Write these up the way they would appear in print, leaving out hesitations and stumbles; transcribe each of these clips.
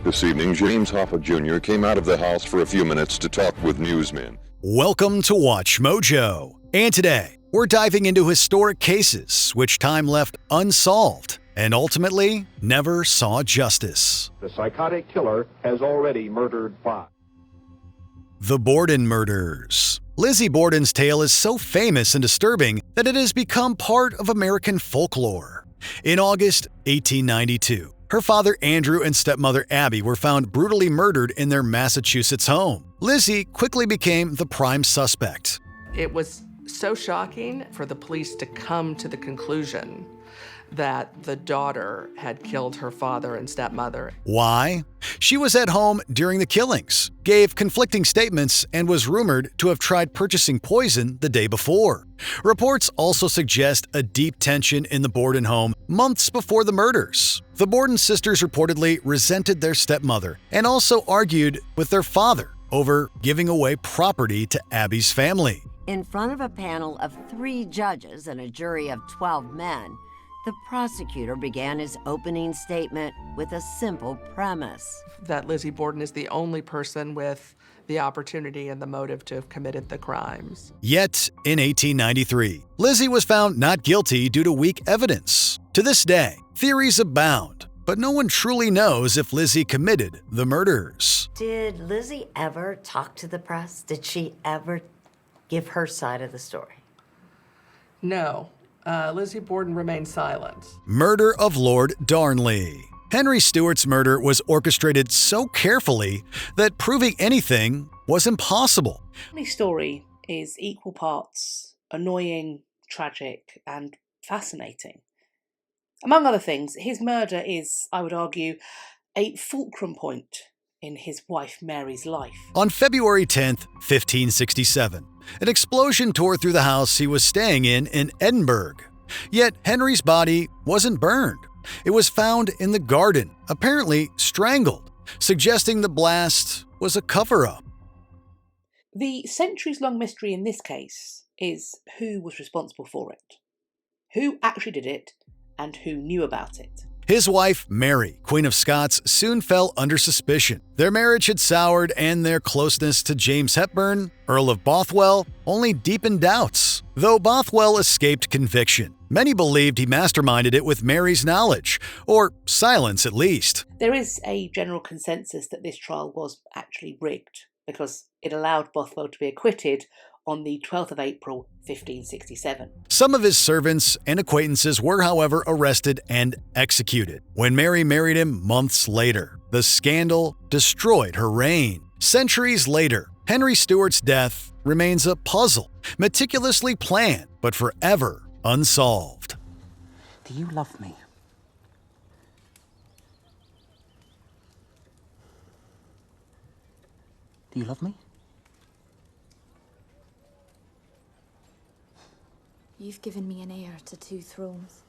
This evening, James Hoffa Jr. came out of the house for a few minutes to talk with newsmen. Welcome to Watch Mojo. And today, we're diving into historic cases which time left unsolved and ultimately never saw justice. The psychotic killer has already murdered 5. The Borden murders. Lizzie Borden's tale is so famous and disturbing that it has become part of American folklore. In August 1892, her father Andrew and stepmother Abby were found brutally murdered in their Massachusetts home. Lizzie quickly became the prime suspect. It was so shocking for the police to come to the conclusion that the daughter had killed her father and stepmother. Why? She was at home during the killings, gave conflicting statements, and was rumored to have tried purchasing poison the day before. Reports also suggest a deep tension in the Borden home months before the murders. The Borden sisters reportedly resented their stepmother and also argued with their father over giving away property to Abby's family. In front of a panel of 3 judges and a jury of 12 men, the prosecutor began his opening statement with a simple premise. That Lizzie Borden is the only person with the opportunity and the motive to have committed the crimes. Yet, in 1893, Lizzie was found not guilty due to weak evidence. To this day, theories abound, but no one truly knows if Lizzie committed the murders. Did Lizzie ever talk to the press? Did she ever give her side of the story? No. Lizzie Borden remained silent. Murder of Lord Darnley. Henry Stuart's murder was orchestrated so carefully that proving anything was impossible. Darnley's story is equal parts annoying, tragic, and fascinating. Among other things, his murder is, I would argue, a fulcrum point in his wife Mary's life. On February 10th, 1567, an explosion tore through the house he was staying in Edinburgh. Yet Henry's body wasn't burned. It was found in the garden, apparently strangled, suggesting the blast was a cover-up. The centuries-long mystery in this case is who was responsible for it, who actually did it, and who knew about it. His wife, Mary, Queen of Scots, soon fell under suspicion. Their marriage had soured, and their closeness to James Hepburn, Earl of Bothwell, only deepened doubts. Though Bothwell escaped conviction, many believed he masterminded it with Mary's knowledge, or silence at least. There is a general consensus that this trial was actually rigged because it allowed Bothwell to be acquitted on the 12th of April, 1567. Some of his servants and acquaintances were, however, arrested and executed. When Mary married him months later, the scandal destroyed her reign. Centuries later, Henry Stuart's death remains a puzzle, meticulously planned, but forever unsolved. Do you love me? Do you love me? You've given me an heir to 2 thrones.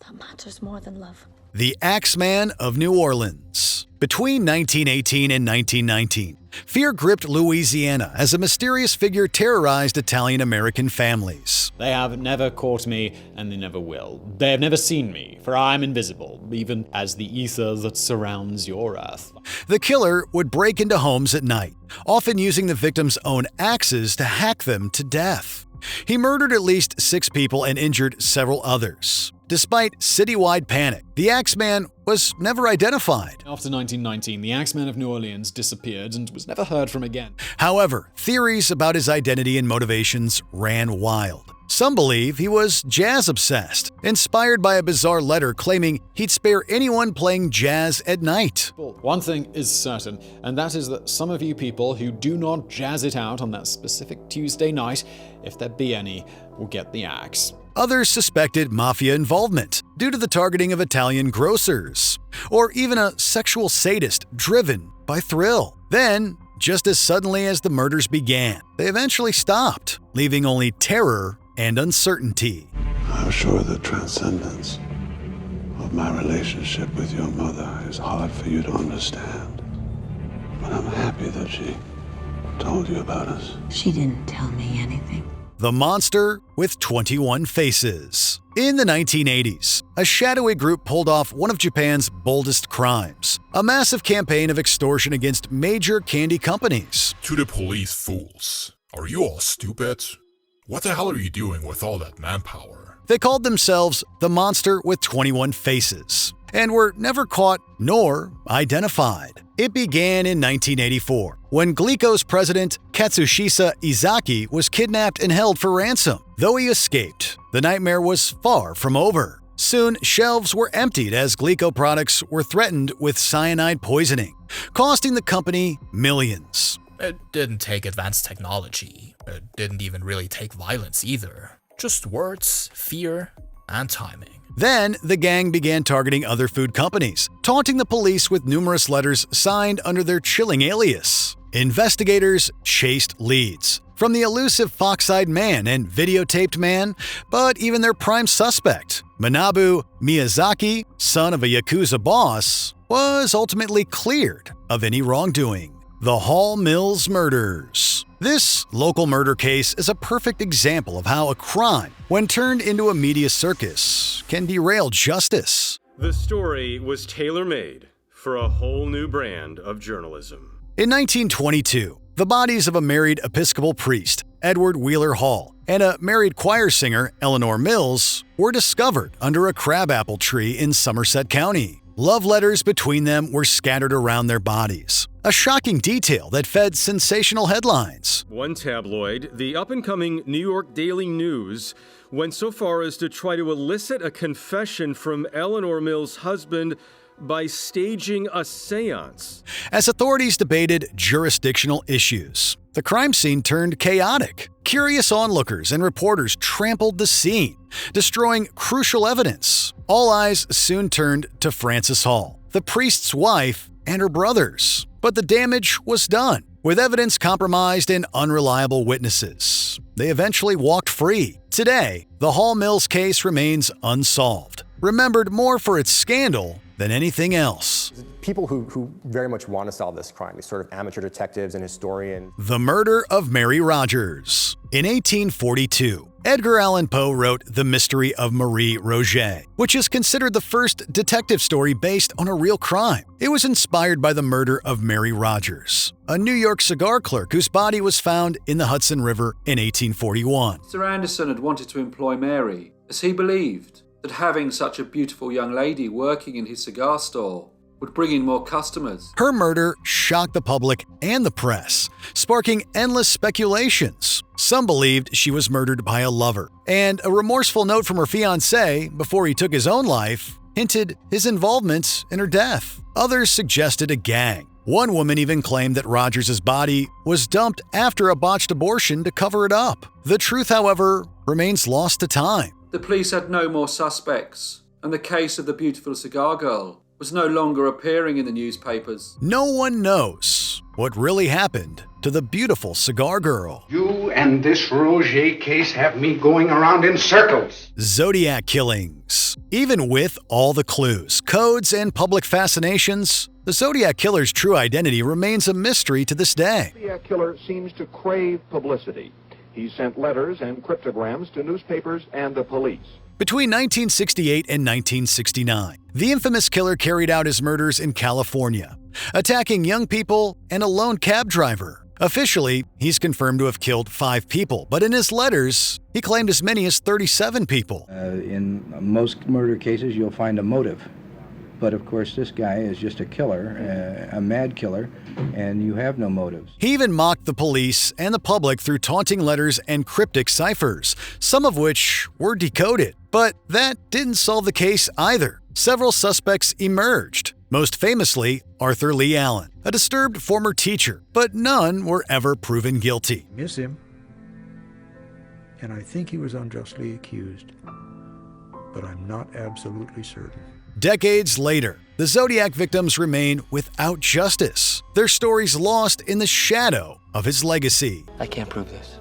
That matters more than love. The Axeman of New Orleans. Between 1918 and 1919, fear gripped Louisiana as a mysterious figure terrorized Italian-American families. They have never caught me, and they never will. They have never seen me, for I am invisible, even as the ether that surrounds your earth. The killer would break into homes at night, often using the victims' own axes to hack them to death. He murdered at least 6 people and injured several others. Despite citywide panic, the Axeman was never identified. After 1919, the Axeman of New Orleans disappeared and was never heard from again. However, theories about his identity and motivations ran wild. Some believe he was jazz-obsessed, inspired by a bizarre letter claiming he'd spare anyone playing jazz at night. Well, one thing is certain, and that is that some of you people who do not jazz it out on that specific Tuesday night, if there be any, will get the axe. Others suspected mafia involvement due to the targeting of Italian grocers, or even a sexual sadist driven by thrill. Then, just as suddenly as the murders began, they eventually stopped, leaving only terror and uncertainty. I'm sure the transcendence of my relationship with your mother is hard for you to understand, but I'm happy that she told you about us. She didn't tell me anything. the monster with 21 faces. In the 1980s, a shadowy group pulled off one of Japan's boldest crimes, a massive campaign of extortion against major candy companies. To the police fools, are you all stupid? What the hell are you doing with all that manpower? They called themselves the Monster with 21 Faces, and were never caught nor identified. It began in 1984, when Glico's president Katsushisa Izaki was kidnapped and held for ransom. Though he escaped, the nightmare was far from over. Soon, shelves were emptied as Glico products were threatened with cyanide poisoning, costing the company millions. It didn't take advanced technology. It didn't even really take violence either. Just words, fear, and timing. Then, the gang began targeting other food companies, taunting the police with numerous letters signed under their chilling alias. Investigators chased leads, from the elusive fox-eyed man and videotaped man, but even their prime suspect, Manabu Miyazaki, son of a Yakuza boss, was ultimately cleared of any wrongdoing. The Hall Mills Murders. This local murder case is a perfect example of how a crime, when turned into a media circus, can derail justice. The story was tailor-made for a whole new brand of journalism. In 1922, the bodies of a married Episcopal priest, Edward Wheeler Hall, and a married choir singer, Eleanor Mills, were discovered under a crabapple tree in Somerset County. Love letters between them were scattered around their bodies, a shocking detail that fed sensational headlines. One tabloid, the up-and-coming New York Daily News, went so far as to try to elicit a confession from Eleanor Mills' husband by staging a seance. As authorities debated jurisdictional issues, the crime scene turned chaotic. Curious onlookers and reporters trampled the scene, destroying crucial evidence. All eyes soon turned to Frances Hall, the priest's wife, and her brothers. But the damage was done. With evidence compromised and unreliable witnesses, they eventually walked free. Today, the Hall Mills case remains unsolved, remembered more for its scandal than anything else. People who very much want to solve this crime, these sort of amateur detectives and historians. The murder of Mary Rogers. In 1842, Edgar Allan Poe wrote The Mystery of Marie Roget, which is considered the first detective story based on a real crime. It was inspired by the murder of Mary Rogers, a New York cigar clerk whose body was found in the Hudson River in 1841. Mr. Anderson had wanted to employ Mary, as he believed that having such a beautiful young lady working in his cigar store would bring in more customers. Her murder shocked the public and the press, sparking endless speculations. Some believed she was murdered by a lover, and a remorseful note from her fiancé before he took his own life hinted his involvement in her death. Others suggested a gang. One woman even claimed that Rogers' body was dumped after a botched abortion to cover it up. The truth, however, remains lost to time. The police had no more suspects, and the case of the beautiful cigar girl was no longer appearing in the newspapers. No one knows what really happened to the beautiful cigar girl. You and this Roget case have me going around in circles. Zodiac killings. Even with all the clues, codes, and public fascinations, the Zodiac Killer's true identity remains a mystery to this day. The Zodiac Killer seems to crave publicity. He sent letters and cryptograms to newspapers and the police. Between 1968 and 1969, the infamous killer carried out his murders in California, attacking young people and a lone cab driver. Officially, he's confirmed to have killed 5 people, but in his letters, he claimed as many as 37 people. In most murder cases, you'll find a motive. But of course, this guy is just a killer, a mad killer, and you have no motives. He even mocked the police and the public through taunting letters and cryptic ciphers, some of which were decoded. But that didn't solve the case either. Several suspects emerged, most famously Arthur Lee Allen, a disturbed former teacher, but none were ever proven guilty. Miss him, and I think he was unjustly accused, but I'm not absolutely certain. Decades later, the Zodiac victims remain without justice, their stories lost in the shadow of his legacy. I can't prove this.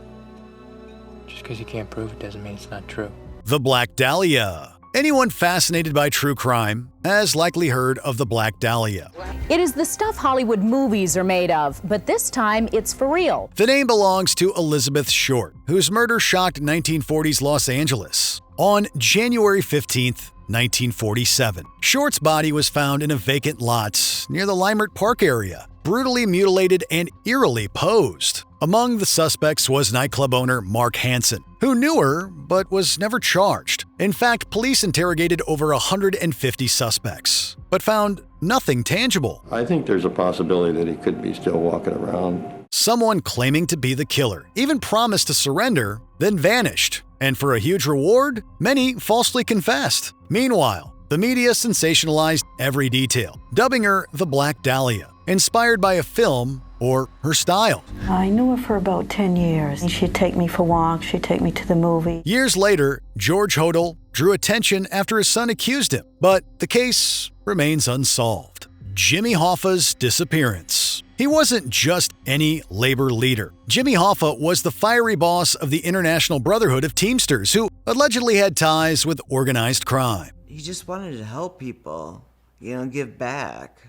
Just because you can't prove it doesn't mean it's not true. The Black Dahlia. Anyone fascinated by true crime has likely heard of the Black Dahlia. It is the stuff Hollywood movies are made of, but this time it's for real. The name belongs to Elizabeth Short, whose murder shocked 1940s Los Angeles. On January 15th, 1947, Short's body was found in a vacant lot near the Leimert Park area, brutally mutilated and eerily posed. Among the suspects was nightclub owner Mark Hansen, who knew her but was never charged. In fact, police interrogated over 150 suspects, but found nothing tangible. I think there's a possibility that he could be still walking around. Someone claiming to be the killer even promised to surrender, then vanished. And for a huge reward, many falsely confessed. Meanwhile, the media sensationalized every detail, dubbing her the Black Dahlia, inspired by a film or her style. I knew her for about 10 years. She'd take me for walks, she'd take me to the movie. Years later, George Hodel drew attention after his son accused him, but the case remains unsolved. Jimmy Hoffa's disappearance. He wasn't just any labor leader. Jimmy Hoffa was the fiery boss of the International Brotherhood of Teamsters, who allegedly had ties with organized crime. He just wanted to help people, give back.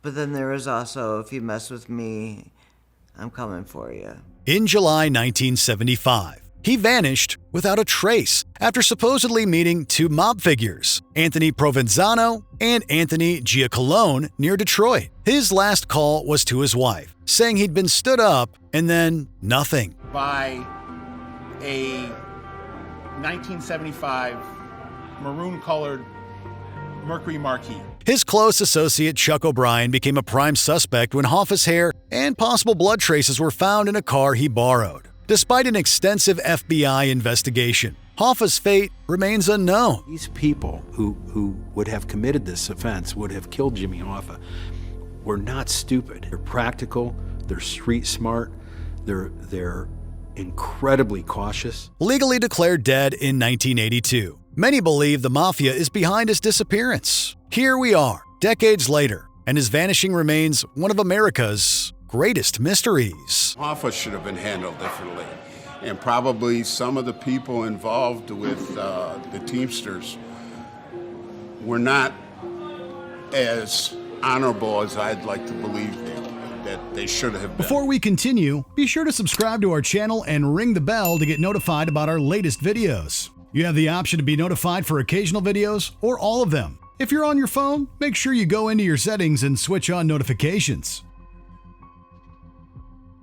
But then there was also, if you mess with me, I'm coming for you. In July 1975, he vanished without a trace after supposedly meeting two mob figures, Anthony Provenzano and Anthony Giacalone, near Detroit. His last call was to his wife, saying he'd been stood up and then nothing. By a 1975 maroon-colored Mercury Marquis. His close associate Chuck O'Brien became a prime suspect when Hoffa's hair and possible blood traces were found in a car he borrowed. Despite an extensive FBI investigation, Hoffa's fate remains unknown. These people who would have committed this offense, would have killed Jimmy Hoffa, were not stupid. They're practical, they're street smart, they're incredibly cautious. Legally declared dead in 1982, many believe the mafia is behind his disappearance. Here we are, decades later, and his vanishing remains one of America's greatest mysteries. Hoffa should have been handled differently, and probably some of the people involved with the Teamsters were not as honorable as I'd like to believe that they should have been. Before we continue, be sure to subscribe to our channel and ring the bell to get notified about our latest videos. You have the option to be notified for occasional videos or all of them. If you're on your phone, make sure you go into your settings and switch on notifications.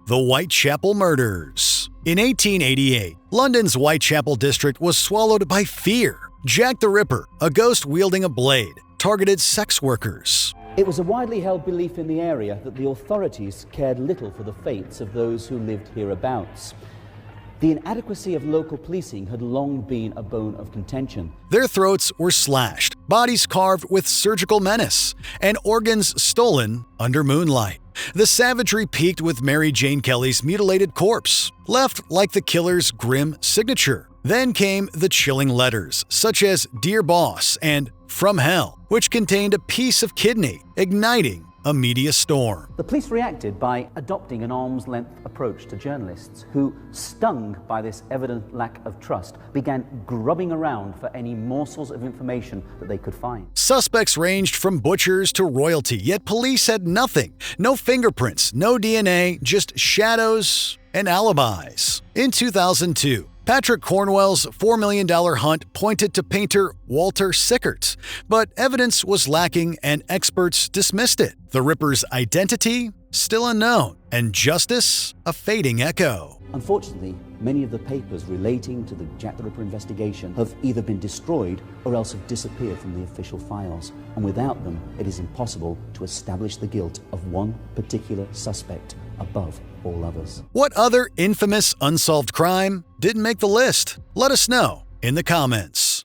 The Whitechapel Murders. In 1888, London's Whitechapel district was swallowed by fear. Jack the Ripper, a ghost wielding a blade, targeted sex workers. It was a widely held belief in the area that the authorities cared little for the fates of those who lived hereabouts. The inadequacy of local policing had long been a bone of contention. Their throats were slashed, bodies carved with surgical menace, and organs stolen under moonlight. The savagery peaked with Mary Jane Kelly's mutilated corpse, left like the killer's grim signature. Then came the chilling letters, such as Dear Boss and From Hell, which contained a piece of kidney, igniting a media storm. The police reacted by adopting an arm's-length approach to journalists who, stung by this evident lack of trust, began grubbing around for any morsels of information that they could find. Suspects ranged from butchers to royalty, yet police had nothing. No fingerprints, no DNA, just shadows and alibis. In 2002, Patrick Cornwell's $4 million hunt pointed to painter Walter Sickert, but evidence was lacking and experts dismissed it. The Ripper's identity still unknown, and justice a fading echo. Unfortunately, many of the papers relating to the Jack the Ripper investigation have either been destroyed or else have disappeared from the official files, and without them, it is impossible to establish the guilt of one particular suspect above all others. What other infamous unsolved crime didn't make the list? Let us know in the comments.